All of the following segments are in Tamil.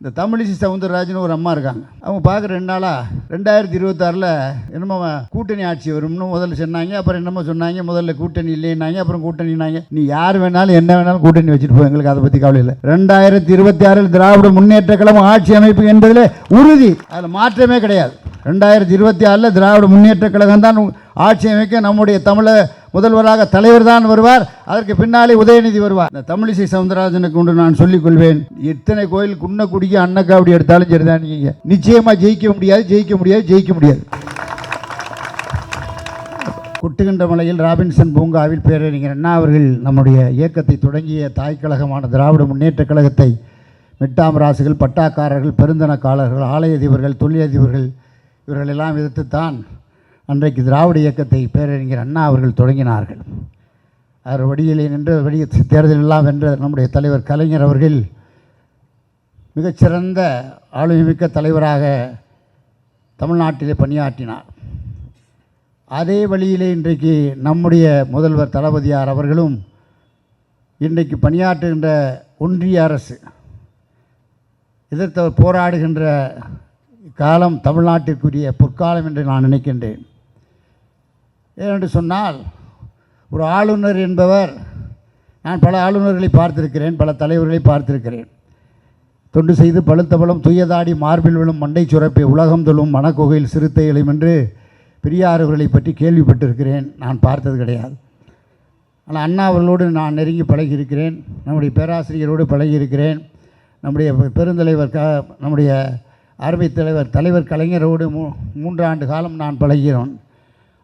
இந்த தமிழிசை சவுந்தரராஜன் ஒரு அம்மா இருக்காங்க. அவங்க பார்க்குற 2 நாளாக 2026 என்னமோ கூட்டணி ஆட்சி வரும்னு முதல்ல சொன்னாங்க. அப்புறம் என்னமோ சொன்னாங்க, முதல்ல கூட்டணி இல்லைன்னாங்க, அப்புறம் கூட்டணினாங்க. நீ யார் வேணாலும் என்ன வேணாலும் கூட்டணி வச்சுட்டு போ, எங்களுக்கு அதை பற்றி கவலை இல்லை. 2026 திராவிட முன்னேற்ற கழகம் ஆட்சி அமைப்பு என்பதில் உறுதி, அதில் மாற்றமே கிடையாது. 2026 திராவிட முன்னேற்ற கழகம் தான் ஆட்சி அமைக்க நம்முடைய தமிழக முதல்வராக தலைவர் தான் வருவார். அதற்கு பின்னாலே உதயநிதி வருவார். இந்த தமிழிசை சவுந்தரராஜனுக்கு கொண்டு நான் சொல்லிக் கொள்வேன், எத்தனை கோயில் குன்னக்குடிக்கு அன்னக்காவடி எடுத்தாலும் சரிதான், நீங்க நிச்சயமா ஜெயிக்க முடியாது. கொட்டுகின்ற மலையில் ராபின்சன் பூங்காவில் பேரறிஞர் அண்ணா அவர்கள் நம்முடைய இயக்கத்தை தொடங்கிய தாய் கழகமான திராவிட முன்னேற்ற கழகத்தை மெட்டாமராசுகள், பட்டாக்காரர்கள், பெருந்தனக்காரர்கள், ஆலய அதிபர்கள், தொழிலதிபர்கள் இவர்களெல்லாம் எதிர்த்துத்தான் அன்றைக்கு திராவிட இயக்கத்தை பேரறிஞர் அண்ணா அவர்கள் தொடங்கினார்கள். அவர் வழியிலே நின்று தேர்தலெல்லாம் வென்ற நம்முடைய தலைவர் கலைஞர் அவர்கள் மிகச்சிறந்த ஆளுமைமிக்க தலைவராக தமிழ்நாட்டிலே பணியாற்றினார். அதே வழியிலே இன்றைக்கு நம்முடைய முதல்வர் தளபதியார் அவர்களும் இன்றைக்கு பணியாற்றுகின்ற ஒன்றிய அரசு எதிர்த்து போராடுகின்ற காலம் தமிழ்நாட்டிற்குரிய பொற்காலம் என்று நான் நினைக்கின்றேன். ஏனென்று சொன்னால், ஒரு ஆளுநர் என்பவர், நான் பல ஆளுநர்களை பார்த்திருக்கிறேன், பல தலைவர்களை பார்த்திருக்கிறேன். தொண்டு செய்து பழுத்த பழம் துயதாடி மார்பில் விழும் மண்டை சுரப்பை உலகம் தொழும் மணக்கோகையில் சிறுத்தை எழும் என்று பெரியார் அவர்களை பற்றி கேள்விப்பட்டிருக்கிறேன், நான் பார்த்தது கிடையாது. ஆனால் அண்ணா அவர்களோடு நான் நெருங்கி பழகியிருக்கிறேன், நம்முடைய பேராசிரியரோடு பழகியிருக்கிறேன், நம்முடைய பெருந்தலைவர் நம்முடைய அருமை தலைவர் கலைஞரோடு 3 ஆண்டு காலம் நான் பழகிறோன்.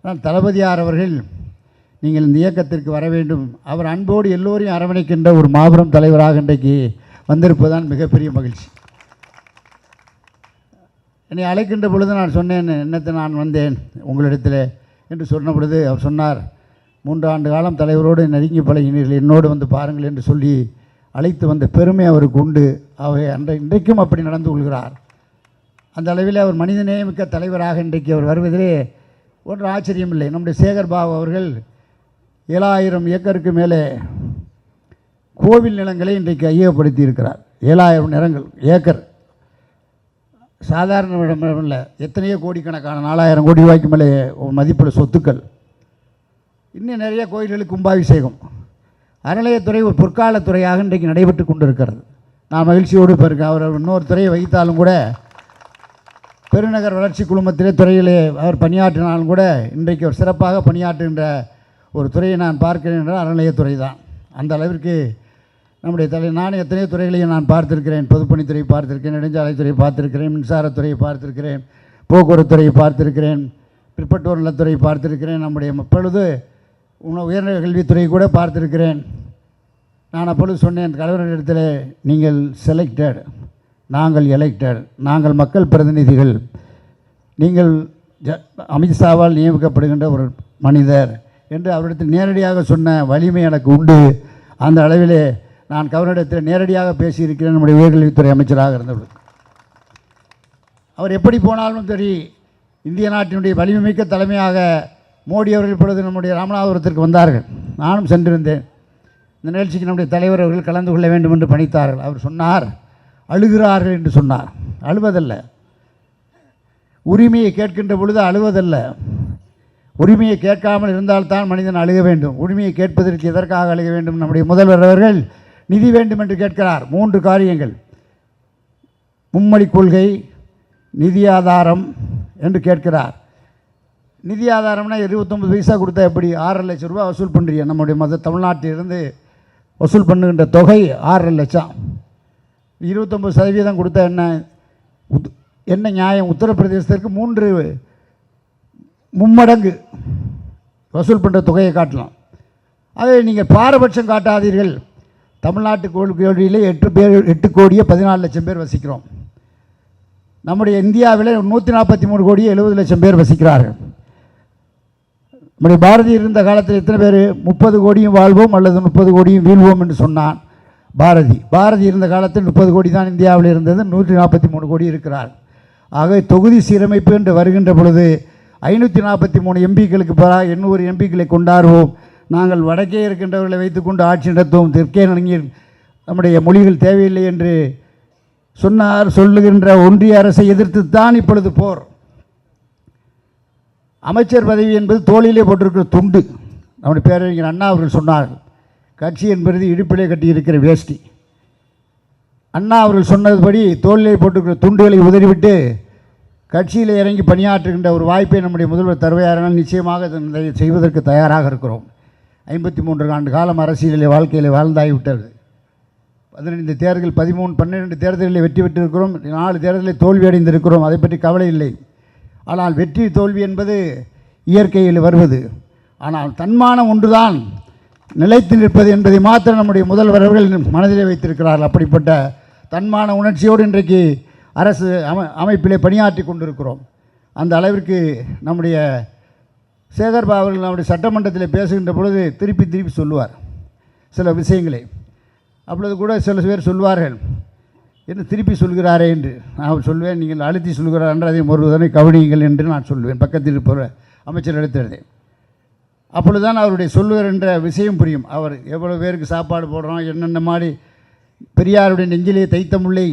ஆனால் தளபதியார் அவர்கள், நீங்கள் இந்த இயக்கத்திற்கு வர வேண்டும், அவர் அன்போடு எல்லோரையும் அரவணைக்கின்ற ஒரு மாபெரும் தலைவராக இன்றைக்கு வந்திருப்பதுதான் மிகப்பெரிய மகிழ்ச்சி. என்னை அழைக்கின்ற பொழுது நான் சொன்னேன், என்னத்தை நான் வந்தேன் உங்களிடத்தில் என்று சொன்ன பொழுது அவர் சொன்னார், 3 ஆண்டு காலம் தலைவரோடு நெருங்கி பழகினீர்கள், என்னோடு வந்து பாருங்கள் என்று சொல்லி அழைத்து வந்த பெருமை அவருக்கு உண்டு. இன்றைக்கும் அப்படி நடந்து கொள்கிறார். அந்த அளவில் அவர் மனிதநேயமிக்க தலைவராக இன்றைக்கு அவர் வருவதிலே ஒன்றும் ஆச்சரியம் இல்லை. நம்முடைய சேகர் பாபு அவர்கள் 7000 ஏக்கருக்கு மேலே கோவில் நிலங்களை இன்றைக்கு கையகப்படுத்தி இருக்கிறார். 7000 ஏக்கர் சாதாரண இடம் இல்லை, எத்தனையோ கோடிக்கணக்கான 4000 கோடி ரூபாய்க்கு மேலே மதிப்புள்ள சொத்துக்கள். இன்னும் நிறைய கோயில்களுக்கு கும்பாபிஷேகம். அறநிலையத்துறை ஒரு பொற்கால துறையாக இன்றைக்கு நடைபெற்று கொண்டிருக்கிறது. நான் மகிழ்ச்சியோடு இருக்கேன். அவர் இன்னொரு துறையை வகித்தாலும் கூட, பெருநகர் வளர்ச்சி குழுமத்திலே துறையிலே அவர் பணியாற்றினாலும் கூட, இன்றைக்கு அவர் சிறப்பாக பணியாற்றுகின்ற ஒரு துறையை நான் பார்க்கிறேன் என்றால் அறநிலையத்துறை தான். அந்த அளவிற்கு நம்முடைய நானும் எத்தனையோ துறைகளையும் நான் பார்த்திருக்கிறேன். பொதுப்பணித்துறை பார்த்திருக்கிறேன், நெடுஞ்சாலைத்துறை பார்த்திருக்கிறேன், மின்சாரத்துறையை பார்த்திருக்கிறேன், போக்குவரத்துறையை பார்த்திருக்கிறேன், பிற்பட்டோர் நலத்துறை பார்த்திருக்கிறேன், நம்முடைய இப்பொழுது உயர்நிலை கல்வித்துறை கூட பார்த்திருக்கிறேன். நான் அப்பொழுது சொன்னேன் தலைவரிடத்தில், நீங்கள் செலக்டட், நாங்கள் எலெக்டட், நாங்கள் மக்கள் பிரதிநிதிகள், நீங்கள் அமித்ஷாவால் நியமிக்கப்படுகின்ற ஒரு மனிதர் என்று அவரிடத்தில் நேரடியாக சொன்ன வலிமை எனக்கு உண்டு. அந்த அளவிலே நான் கவர்னரிடத்தில் நேரடியாக பேசியிருக்கிறேன். நம்முடைய உயர்கல்வித்துறை அமைச்சராக இருந்தவர் அவர் எப்படி போனாலும் சரி, இந்திய நாட்டினுடைய வலிமைமிக்க தலைமையாக மோடி அவர்கள் இப்பொழுது நம்முடைய ராமநாதபுரத்திற்கு வந்தார்கள். நானும் சென்றிருந்தேன். இந்த நிகழ்ச்சிக்கு நம்முடைய தலைவர் அவர்கள் கலந்து கொள்ள வேண்டும் என்று பணித்தார்கள். அவர் சொன்னார், அழுகிறார்கள் என்று சொன்னார். அழுவதல்ல, உரிமையை கேட்கின்ற பொழுது அழுவதல்ல. உரிமையை கேட்காமல் இருந்தால்தான் மனிதன் அழுக வேண்டும். உரிமையை கேட்பதற்கு எதற்காக அழுக வேண்டும்? நம்முடைய முதல்வர் அவர்கள் நிதி வேண்டும் என்று கேட்கிறார். 3 காரியங்கள், மும்மொழி கொள்கை, நிதி ஆதாரம் என்று கேட்கிறார். நிதி ஆதாரம்னா 29 பைசா கொடுத்தா எப்படி? 6.5 லட்சம் ரூபாய் வசூல் பண்ணுறீங்க. நம்முடைய தமிழ்நாட்டிலிருந்து வசூல் பண்ணுகின்ற தொகை 6.5 லட்சம். 29% கொடுத்தா என்ன நியாயம்? உத்தரப்பிரதேசத்திற்கு 3 மும்மடங்கு வசூல் பண்ணுற தொகையை காட்டலாம். அதை நீங்கள் பாரபட்சம் காட்டாதீர்கள். தமிழ்நாட்டு கோடியிலே 8 கோடியே 14 லட்சம் பேர் வசிக்கிறோம். நம்முடைய இந்தியாவில் 143 கோடியே 70 லட்சம் பேர் வசிக்கிறார்கள். நம்முடைய பாரதி இருந்த காலத்தில் எத்தனை பேர்? 30 கோடியும் வாழ்வோம் அல்லது 30 கோடியும் வீழ்வோம் என்று சொன்னான் பாரதி இருந்த காலத்தில் 30 கோடி தான் இந்தியாவில் இருந்தது. 143 கோடி இருக்கிறார். ஆக தொகுதி சீரமைப்பு என்று வருகின்ற பொழுது 543 எம்பிக்களுக்கு பதிலாக 800 எம்பிக்களை கொண்டாடுவோம். நாங்கள் வடக்கே இருக்கின்றவர்களை வைத்துக்கொண்டு ஆட்சி நடத்துவோம், தெற்கே நடுங்கி நம்முடைய மொழிகள் தேவையில்லை என்று சொன்னார். சொல்லுகின்ற ஒன்றிய அரசை எதிர்த்துத்தான் இப்பொழுது போர். அமைச்சர் பதவி என்பது தோளிலே போட்டிருக்கிற துண்டு. நம்முடைய பேரறிஞர் அண்ணா அவர்கள் சொன்னார்கள், கட்சி என்பது இடுப்பிலே கட்டியிருக்கிற வேஷ்டி. அண்ணா அவர்கள் சொன்னதுபடி தோளிலே போட்டிருக்கிற துண்டுகளை உதறிவிட்டு கட்சியில் இறங்கி பணியாற்றுகின்ற ஒரு வாய்ப்பை நம்முடைய முதல்வர் தருவாரானால் நிச்சயமாக இதை செய்வதற்கு தயாராக இருக்கிறோம். 53 ஆண்டு காலம் அரசியலில் வாழ்க்கையில் வாழ்ந்தாகிவிட்டது. 15 தேர்தல் 12 தேர்தலில் வெற்றி பெற்றிருக்கிறோம். 4 தேர்தலில் தோல்வி அடைந்திருக்கிறோம். அதை பற்றி கவலை இல்லை. ஆனால் வெற்றி தோல்வி என்பது இயற்கையில் வருவது. ஆனால் தன்மானம் ஒன்றுதான் நிலைத்து நிற்பது என்பதை மாத்திரம் நம்முடைய முதல்வர் அவர்கள் மனதிலே வைத்திருக்கிறார்கள். அப்படிப்பட்ட தன்மான உணர்ச்சியோடு இன்றைக்கு அரசு அமைப்பிலே பணியாற்றி கொண்டிருக்கிறோம். அந்த அளவிற்கு நம்முடைய சேகர்பாபு அவர்கள் நம்முடைய சட்டமன்றத்தில் பேசுகின்ற பொழுது திருப்பி சொல்லுவார் சில விஷயங்களை. அப்பொழுது கூட சில பேர் சொல்வார்கள், என்ன திருப்பி சொல்கிறாரே என்று. நான் சொல்வேன், நீங்கள் அழுத்தி சொல்கிறார் என்று அதை ஒரு தடவை கவனியுங்கள் என்று நான் சொல்வேன். பக்கத்தில் இருப்பவர் அமைச்சர் எடுத்தது. அப்பொழுதுதான் அவருடைய சொல்லுவார் என்ற விஷயம் புரியும். அவர் எவ்வளோ பேருக்கு சாப்பாடு போடுறோம், என்னென்ன மாதிரி பெரியாருடைய நெஞ்சிலே தைத்த முல்லை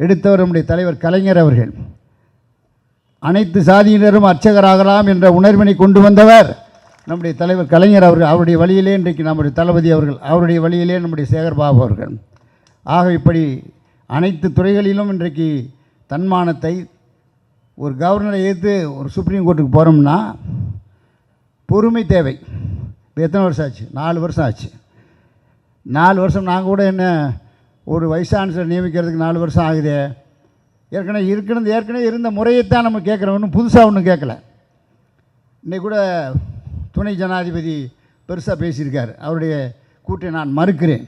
எடுத்தவர் நம்முடைய தலைவர் கலைஞர் அவர்கள். அனைத்து சாதியினரும் அர்ச்சகராகலாம் என்ற உணர்வினை கொண்டு வந்தவர் நம்முடைய தலைவர் கலைஞர் அவர்கள். அவருடைய வழியிலே இன்றைக்கு நம்முடைய தளபதி அவர்கள், அவருடைய வழியிலே நம்முடைய சேகர்பாபு அவர்கள். ஆக இப்படி அனைத்து துறைகளிலும் இன்றைக்கு தன்மானத்தை, ஒரு கவர்னரை எதிர்த்து ஒரு சுப்ரீம் கோர்ட்டுக்கு போகிறோம்னா பொறுமை தேவை. இப்போ எத்தனை வருஷம் ஆச்சு? 4 வருஷம் ஆச்சு. 4 வருஷம் நாங்கள் கூட என்ன ஒரு வைஸ் சான்சலர் நியமிக்கிறதுக்கு 4 வருஷம் ஆகுது. ஏற்கனவே இருந்த முறையைத்தான் நம்ம கேட்குறோம், ஒன்றும் புதுசாக ஒன்றும் கேட்கல. இன்றைக்கி கூட துணை ஜனாதிபதி பெருசாக பேசியிருக்கார். அவருடைய கூட்டை நான் மறுக்கிறேன்.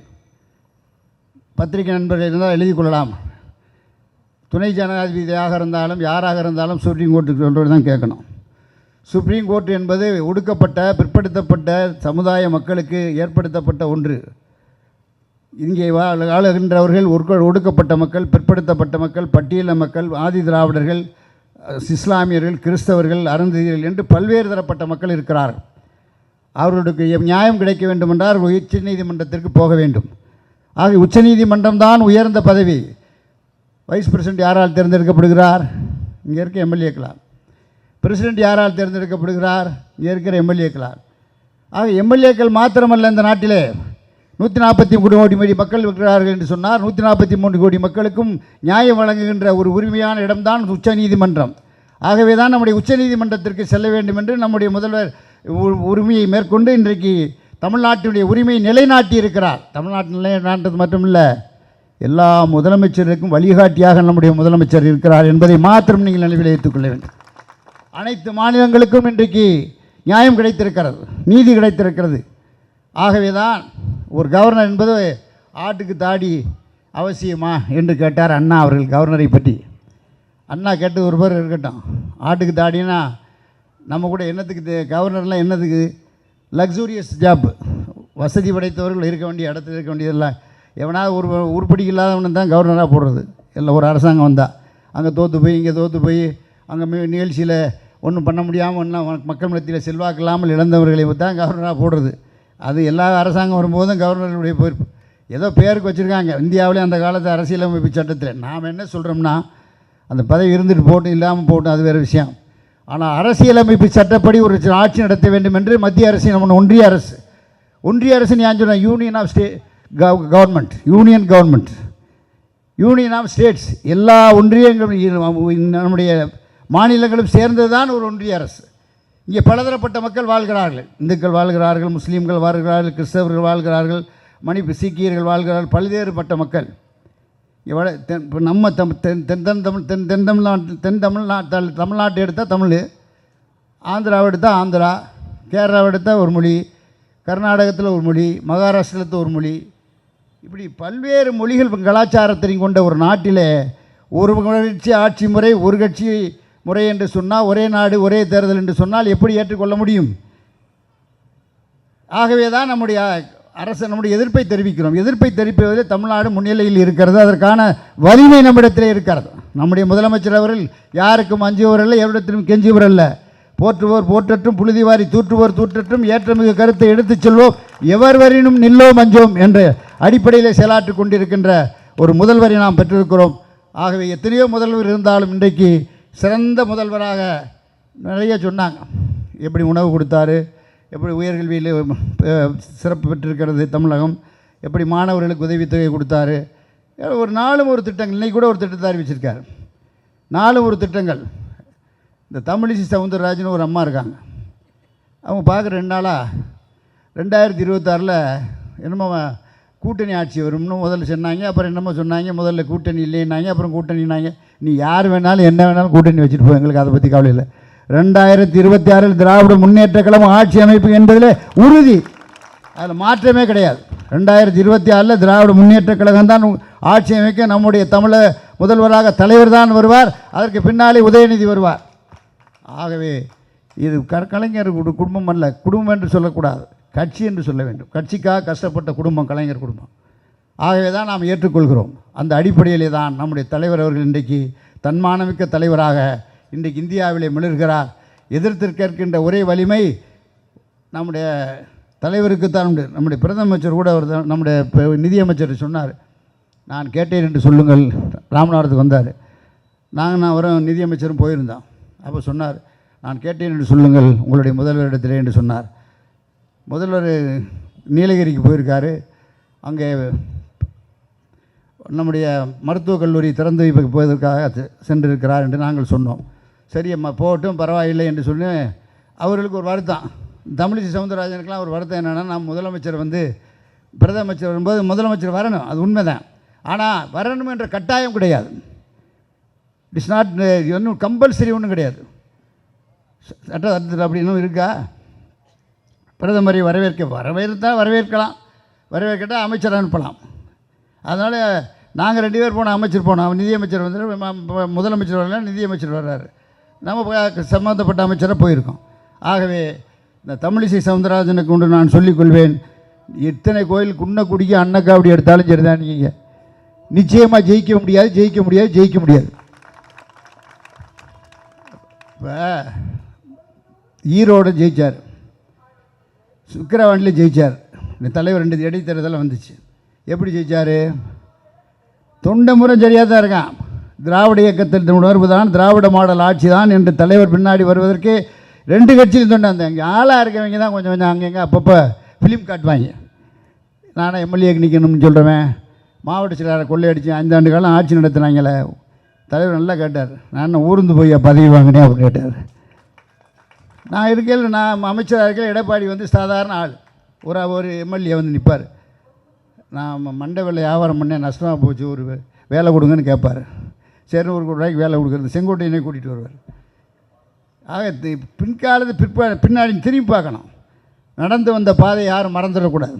பத்திரிகை நண்பர்கள் இருந்தால் எழுதி கொள்ளலாம். துணை ஜனாதிபதியாக இருந்தாலும் யாராக இருந்தாலும் சுப்ரீம் கோர்ட்டுக்கு சொல்கிறது தான் கேட்கணும். சுப்ரீம் கோர்ட் என்பது ஒடுக்கப்பட்ட பிற்படுத்தப்பட்ட சமுதாய மக்களுக்கு ஏற்படுத்தப்பட்ட ஒன்று. இங்கே ஆளுகின்றவர்கள் ஒடுக்கப்பட்ட மக்கள், பிற்படுத்தப்பட்ட மக்கள், பட்டியல மக்கள், ஆதி திராவிடர்கள், இஸ்லாமியர்கள், கிறிஸ்தவர்கள், அருந்ததியர்கள் என்று பல்வேறு தரப்பட்ட மக்கள் இருக்கிறார்கள். அவர்களுக்கு நியாயம் கிடைக்க வேண்டுமென்றால் உச்ச நீதிமன்றத்திற்கு போக வேண்டும். ஆக உச்சநீதிமன்றம் தான் உயர்ந்த பதவி. வைஸ் பிரசிடென்ட் யாரால் தேர்ந்தெடுக்கப்படுகிறார்? இங்கே இருக்க எம்எல்ஏக்களால். பிரசிடென்ட் யாரால் தேர்ந்தெடுக்கப்படுகிறார்? இங்கே இருக்கிற எம்எல்ஏக்களால். ஆக எம்எல்ஏக்கள் மாத்திரமல்ல, இந்த நாட்டிலே 143 கோடி மக்கள் இருக்கிறார்கள் என்று சொன்னார். 143 கோடி மக்களுக்கும் நியாயம் வழங்குகின்ற ஒரு உரிமையான இடம்தான் உச்சநீதிமன்றம். ஆகவே தான் நம்முடைய உச்சநீதிமன்றத்திற்கு செல்ல வேண்டும் என்று நம்முடைய முதல்வர் உரிமையை மேற்கொண்டு இன்றைக்கு தமிழ்நாட்டினுடைய உரிமையை நிலைநாட்டி இருக்கிறார். தமிழ்நாட்டு நிலைநாட்டது மட்டுமில்லை, எல்லா முதலமைச்சருக்கும் வழிகாட்டியாக நம்முடைய முதலமைச்சர் இருக்கிறார் என்பதை மாத்திரம் நீங்கள் நினைவில் வைத்துக்கொள்ள வேண்டும். அனைத்து மாநிலங்களுக்கும் இன்றைக்கு நியாயம் கிடைத்திருக்கிறது, நீதி கிடைத்திருக்கிறது. ஆகவே தான் ஒரு கவர்னர் என்பது ஆட்டுக்கு தாடி அவசியமா என்று கேட்டார் அண்ணா அவர்கள் கவர்னரை பற்றி. அண்ணா கேட்டது ஒரு பேர் இருக்கட்டும், ஆட்டுக்கு தாடினா நம்ம கூட என்னத்துக்கு கவர்னர்லாம் என்னத்துக்கு? லக்ஸூரியஸ் ஜாப், வசதி படைத்தவர்கள் இருக்க வேண்டிய இடத்துல இருக்க வேண்டியதில்லை. எவனாவது ஒரு உருப்படிக்கு இல்லாதவனு தான் கவர்னராக போடுறது. இல்லை ஒரு அரசாங்கம் வந்தால் அங்கே தோற்று போய் இங்கே தோற்று போய் அங்கே நிகழ்ச்சியில் ஒன்றும் பண்ண முடியாமல் ஒன்றும் மக்கள் மத்தியில் செல்வாக்கு இல்லாமல் இழந்தவர்களை தான் கவர்னராக போடுறது. அது எல்லா அரசாங்கம் வரும்போதும் கவர்னருடைய பொறுப்பு. ஏதோ பேருக்கு வச்சுருக்காங்க. இந்தியாவிலே அந்த காலத்து அரசியலமைப்பு சட்டத்தில் நாம் என்ன சொல்கிறோம்னா, அந்த பதவி இருந்துட்டு போட்டும் இல்லாமல் போட்டும் அது வேறு விஷயம். ஆனால் அரசியலமைப்பு சட்டப்படி ஒரு ஆட்சி நடத்த வேண்டும் என்று மத்திய அரசு, நம்ம ஒன்றிய அரசு ஞான் சொன்ன union of government, union of states, எல்லா ஒன்றியங்களும் நம்முடைய மாநிலங்களும் சேர்ந்தது தான் ஒரு ஒன்றிய அரசு. இங்கே பலதரப்பட்ட மக்கள் வாழ்கிறார்கள். இந்துக்கள் வாழ்கிறார்கள், முஸ்லீம்கள் வாழ்கிறார்கள், கிறிஸ்தவர்கள் வாழ்கிறார்கள், சீக்கியர்கள் வாழ்கிறார்கள், பல்வேறுபட்ட மக்கள். இப்போ நம்ம தமிழ்நாட்டை எடுத்தால் தமிழ், ஆந்திராவை எடுத்தால் ஆந்திரா, கேரளாவை எடுத்தால் ஒரு மொழி, கர்நாடகத்தில் ஒரு மொழி, மகாராஷ்டிரத்தில் ஒரு மொழி, இப்படி பல்வேறு மொழிகள் கலாச்சாரத்தையும் கொண்ட ஒரு நாட்டில் ஒரு கட்சி ஆட்சி முறை, ஒரு கட்சி முறை என்று சொன்னால், ஒரே நாடு ஒரே தேர்தல் என்று சொன்னால் எப்படி ஏற்றுக்கொள்ள முடியும்? ஆகவே தான் நம்முடைய அரசு நம்முடைய எதிர்ப்பை தெரிவிக்கிறோம். எதிர்ப்பை தெரிவிப்பதில் தமிழ்நாடு முன்னிலையில் இருக்கிறது. அதற்கான வலிமை நம்மிடத்திலே இருக்கிறது. நம்முடைய முதலமைச்சர் அவர்கள் யாருக்கும் அஞ்சுவர் அல்ல, எவரிடத்திலும் கெஞ்சுவர் அல்ல. போற்றுவோர் போற்றற்றும், புழுதிவாரி தூற்றுவோர் தூற்றற்றும், ஏற்றமிகு கருத்தை எடுத்துச் செல்வோம், எவர் வரினும் நில்லோம் அஞ்சோம் என்ற அடிப்படையில் செயலாற்றி கொண்டிருக்கின்ற ஒரு முதல்வரை நாம் பெற்றிருக்கிறோம். ஆகவே எத்தனையோ முதல்வர் இருந்தாலும் இன்றைக்கு சிறந்த முதல்வராக நிறைய சொன்னாங்க. எப்படி உணவு கொடுத்தாரு, எப்படி உயர்கல்வியில் சிறப்பு பெற்றிருக்கிறது தமிழகம், எப்படி மாணவர்களுக்கு உதவித்தொகை கொடுத்தாரு, ஒரு நாளும் ஒரு திட்டங்கள். இன்றைக்கி கூட ஒரு திட்டத்தை அறிவிச்சிருக்காரு. நாளும் ஒரு திட்டங்கள். இந்த தமிழிசை சவுந்தரராஜன் ஒரு அம்மா இருக்காங்க. அவங்க பார்க்குற 2 நாளாக 2026 என்னமோ கூட்டணி ஆட்சி வரும்னு முதல்ல சொன்னாங்க. அப்புறம் என்னமோ சொன்னாங்க, முதல்ல கூட்டணி இல்லைன்னாங்க, அப்புறம் கூட்டணினாங்க. நீ யார் வேணாலும் என்ன வேணாலும் கூட்டணி வச்சுட்டு போ, எங்களுக்கு அதை பற்றி கவலை இல்லை. 2026 திராவிட முன்னேற்ற கழகம் ஆட்சி அமைப்பு என்பதில் உறுதி, அதில் மாற்றமே கிடையாது. 2026 திராவிட முன்னேற்ற கழகம் தான் ஆட்சி அமைக்க. நம்முடைய தமிழக முதல்வராக தலைவர் தான் வருவார், அதற்கு பின்னாலே உதயநிதி வருவார். ஆகவே இது கலைஞர் குடும்பம் அல்ல, குடும்பம் என்று சொல்லக்கூடாது, கட்சி என்று சொல்ல வேண்டும். கட்சிக்காக கஷ்டப்பட்ட குடும்பம் கலைஞர் குடும்பம். ஆகவே தான் நாம் ஏற்றுக்கொள்கிறோம். அந்த அடிப்படையிலே தான் நம்முடைய தலைவர் அவர்கள் இன்றைக்கு தன்மானமிக்க தலைவராக இன்றைக்கு இந்தியாவிலே மிளர்கிறார். எதிர்த்திருக்கின்ற ஒரே வலிமை நம்முடைய தலைவருக்குத்தான் உண்டு. நம்முடைய பிரதமர் கூட ஒரு நம்முடைய நிதியமைச்சர் சொன்னார், நான் கேட்டேன் என்று சொல்லுங்கள். ராமநாதத்துக்கு வந்தார், நான் வரும் நிதியமைச்சரும் போயிருந்தோம். அப்போ சொன்னார், நான் கேட்டேன் என்று சொல்லுங்கள் உங்களுடைய முதல்வரிடத்திலே என்று சொன்னார். முதல்வர் நீலகிரிக்கு போயிருக்காரு. அங்கே நம்முடைய மருத்துவக் கல்லூரி திறந்து வைப்புக்கு போவதற்காக சென்றிருக்கிறார் என்று நாங்கள் சொன்னோம். சரி அம்மா போகட்டும், பரவாயில்லை என்று சொல்லி அவர்களுக்கு ஒரு வருத்தம். தமிழிசை சவுந்தரராஜனுக்கெலாம் ஒரு வருத்தம் என்னென்னா, நாம் முதலமைச்சர் பிரதமர் வரும்போது முதலமைச்சர் வரணும், அது உண்மைதான். ஆனால் வரணும் என்ற கட்டாயம் கிடையாது. இட்ஸ் நாட் ஒன்றும் கம்பல்சரி ஒன்றும் கிடையாது. சட்டத்தில் அப்படி இன்னும் இருக்கா? பிரதமரை வரவேற்றால் வரவேற்கலாம், வரவேற்கட்டால் அமைச்சர் அனுப்பலாம். அதனால் நாங்கள் 2 பேர் போனோம், அமைச்சர் போனோம். நிதியமைச்சர் முதலமைச்சர் வரல, நிதியமைச்சர் வர்றாரு, நம்ம சம்மந்தப்பட்ட அமைச்சராக போயிருக்கோம். ஆகவே இந்த தமிழிசை சவுந்தரராஜனுக்கு ஒன்று நான் சொல்லிக்கொள்வேன், எத்தனை கோயில் குடிக்க அன்னக்காவடி எடுத்தாலும் சரிதான், நீங்கள் நிச்சயமாக ஜெயிக்க முடியாது. இப்போ ஈரோடு ஜெயித்தார், சுக்கிரவாண்டில் ஜெயித்தார். இந்த தலைவர் 2 இடைத்தேர்தலில் வந்துச்சு. எப்படி ஜெயித்தார்? தொண்டை முறை சரியாக தான் இருக்கான். திராவிட இயக்கத்தின் உணர்வு தான், திராவிட மாடல் ஆட்சி தான் என்று தலைவர் பின்னாடி வருவதற்கு 2 கட்சியும் தொண்டாங்க. அங்கே ஆளாக இருக்கவங்க தான் கொஞ்சம் அங்கங்கே அப்பப்போ ஃபிலிம் காட்டுவாங்க. நானும் எம்எல்ஏக்கு நிற்கணும்னு சொல்கிறவன், மாவட்ட செயலாளரை கொள்ளையடிச்சு 5 ஆண்டு காலம் ஆட்சி நடத்தினாங்களே. தலைவர் நல்லா கேட்டார், நான் ஊர்ந்து போய் பதவி வாங்கினேன் அப்படின்னு கேட்டார். நான் இருக்கையில், நான் அமைச்சராக இருக்கையில் எடப்பாடி சாதாரண ஆள், ஒரு எம்எல்ஏ நிற்பார். நான் மண்டை வேலை வியாபாரம் பண்ணேன், நஷ்டமாக போச்சு, ஒரு வேலை கொடுங்கன்னு கேட்பார். சரி, ஒரு ரூபாய்க்கு வேலை கொடுக்குறது, செங்கோட்டையனே கூட்டிகிட்டு வருவார். ஆக பின்னாடி திரும்பி பார்க்கணும். நடந்து வந்த பாதையை யாரும் மறந்துடக்கூடாது.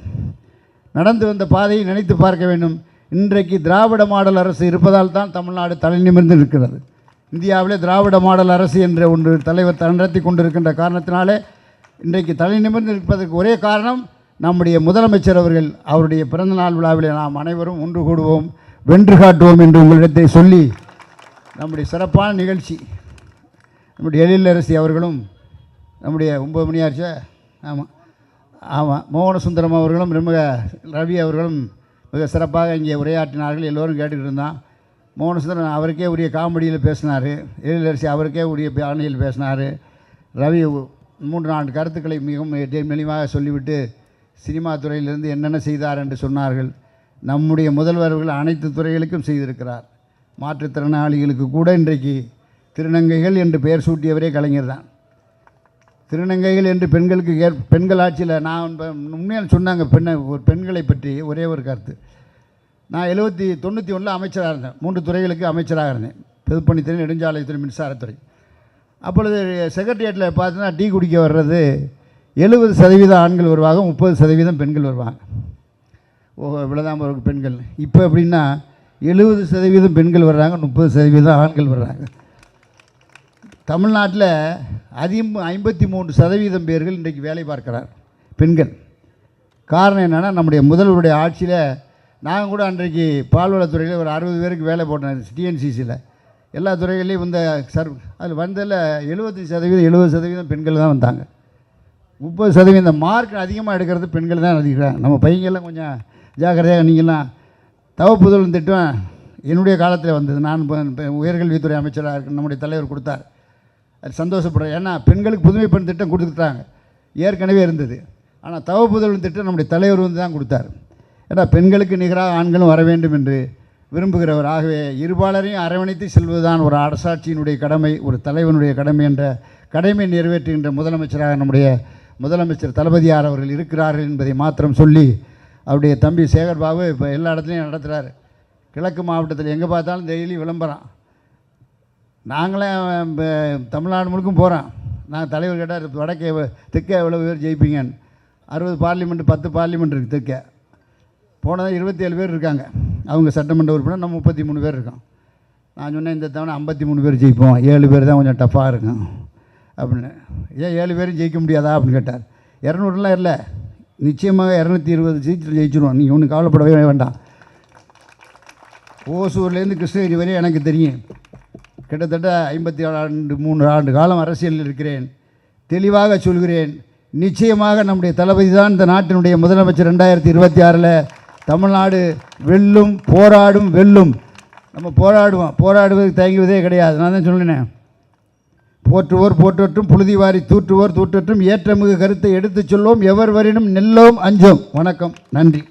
நடந்து வந்த பாதையை நினைத்து பார்க்க வேண்டும். இன்றைக்கு திராவிட மாடல் அரசு இருப்பதால் தான் தமிழ்நாடு தலை நிமிர்ந்து இருக்கிறது. இந்தியாவிலே திராவிட மாடல் அரசு என்ற ஒன்று தலைவர் நடத்தி கொண்டிருக்கின்ற காரணத்தினாலே இன்றைக்கு தலை நிமிர்ந்து இருப்பதற்கு ஒரே காரணம் நம்முடைய முதலமைச்சர் அவர்கள். அவருடைய பிறந்தநாள் விழாவிலே நாம் அனைவரும் ஒன்று கூடுவோம், வென்று காட்டுவோம் என்று உங்களிடத்தை சொல்லி, நம்முடைய சிறப்பான நிகழ்ச்சி நம்முடைய எழிலரசி அவர்களும், நம்முடைய 9 மணி ஆச்சா, ஆமாம் மோகனசுந்தரம் அவர்களும், ரவி அவர்களும் மிக சிறப்பாக இங்கே உரையாற்றினார்கள். எல்லோரும் கேட்டுக்கிட்டு இருந்தான். மோகனசுந்தரம் அவருக்கே உரிய காமெடியில் பேசினார், எழிலரசி அவருக்கே உரிய பாணியில் பேசினார். ரவி 3-4 கருத்துக்களை மிகவும் மெளிவாக சொல்லிவிட்டு சினிமா துறையிலிருந்து என்னென்ன செய்தார் என்று சொன்னார்கள். நம்முடைய முதல்வர்கள் அனைத்து துறைகளுக்கும் செய்திருக்கிறார். மாற்றுத்திறனாளிகளுக்கு கூட இன்றைக்கு திருநங்கைகள் என்று பெயர் சூட்டியவரே கலைஞர் தான். திருநங்கைகள் என்று பெண்கள் ஆட்சியில் நான் உண்மையாக சொன்னாங்க. பெண்களை பற்றி ஒரே ஒரு கருத்து. நான் 91 அமைச்சராக இருந்தேன். 3 துறைகளுக்கு அமைச்சராக இருந்தேன். பொதுப்பணித்துறை, நெடுஞ்சாலைத்துறை, மின்சாரத்துறை. அப்பொழுது செக்ரட்டரியேட்டில் பார்த்தீங்கன்னா டீ குடிக்க வர்றது 70% ஆண்கள் வருவாங்க, 30% பெண்கள் வருவாங்க. இவ்வளோதான் ஒரு பெண்கள். இப்போ எப்படின்னா 70% பெண்கள் வர்றாங்க, 30% ஆண்கள் வர்றாங்க. தமிழ்நாட்டில் 53% பேர்கள் இன்றைக்கு வேலை பார்க்கிறார் பெண்கள். காரணம் என்னென்னா, நம்முடைய முதல்வருடைய ஆட்சியில் நாங்கள் கூட அன்றைக்கு பால்வளத்துறையில் ஒரு 60 பேருக்கு வேலை போட்டோம். டிஎன்சிசியில் எல்லா துறைகள்லேயும் அதில் வந்ததில் 70% பெண்கள் தான் வந்தாங்க. 30% மார்க் அதிகமாக எடுக்கிறது பெண்கள் தான் அதிகம். நம்ம பையங்கள்லாம் கொஞ்சம் ஜாக்கிரதையாக, நீங்கள்லாம் தவப்புதல் திட்டம் என்னுடைய காலத்தில் வந்தது. நான் உயர்கல்வித்துறை அமைச்சராக இருக்க நம்முடைய தலைவர் கொடுத்தார். அது சந்தோஷப்படுறேன். ஏன்னா பெண்களுக்கு புதுமை பெண் திட்டம் கொடுத்துட்டாங்க, ஏற்கனவே இருந்தது. ஆனால் தவப்புதல்வன் திட்டம் நம்முடைய தலைவர் வந்து தான் கொடுத்தார். ஏன்னா பெண்களுக்கு நிகராக ஆண்களும் வர வேண்டும் என்று விரும்புகிறவர். ஆகவே இருபாலரையும் அரவணைத்து செல்வதுதான் ஒரு அரசாட்சியினுடைய கடமை, ஒரு தலைவனுடைய கடமை என்ற கடமை நிறைவேற்றுகின்ற முதலமைச்சராக நம்முடைய முதலமைச்சர் தளபதியார் அவர்கள் இருக்கிறார்கள் என்பதை மாத்திரம் சொல்லி, அவருடைய தம்பி சேகர்பாபு இப்போ எல்லா இடத்துலையும் நடத்துகிறார். கிழக்கு மாவட்டத்தில் எங்கே பார்த்தாலும் டெய்லி விளம்பரம். நாங்களே தமிழ்நாடு முழுக்கும் போகிறோம். நான் தலைவர் கேட்டார், வடக்கே தெற்கே எவ்வளோ பேர் ஜெயிப்பீங்கன்னு. 60 பார்லிமெண்ட் 10 பார்லிமெண்ட் இருக்குது தெற்கே. போனதான் 27 பேர் இருக்காங்க அவங்க சட்டமன்ற உறுப்பினர், நம்ம 33 பேர் இருக்கோம். நான் சொன்னேன் இந்த தவணை 53 பேர் ஜெயிப்போம், 7 பேர் தான் கொஞ்சம் டஃப்பாக இருக்கும் அப்படின்னு. ஏன் 7 பேரும் ஜெயிக்க முடியாதா அப்படின்னு கேட்டார். 200லாம் இல்லை, நிச்சயமாக 220 சீட்டில் ஜெயிச்சிடுவோம், நீங்கள் ஒன்றும் கவலைப்படவே வேண்டாம். ஓசூர்லேருந்து கிருஷ்ணகிரி வரை எனக்கு தெரியும். கிட்டத்தட்ட 53 ஆண்டு காலம் அரசியலில் இருக்கிறேன். தெளிவாக சொல்கிறேன், நிச்சயமாக நம்முடைய தளபதி தான் இந்த நாட்டினுடைய முதலமைச்சர். 2026 தமிழ்நாடு வெல்லும், போராடும், வெல்லும். நம்ம போராடுவோம், போராடுவதற்கு தயங்குவதே கிடையாது. நான் தான் சொல்லினேன், போற்றுவோர் போற்றற்றும், புழுதி வாரி தூற்றுவோர் தூற்றற்றும், ஏற்றமிகு கருத்தை எடுத்துச் சொல்வோம், எவர் வரினும் நெல்லோம் அஞ்சோம். வணக்கம், நன்றி.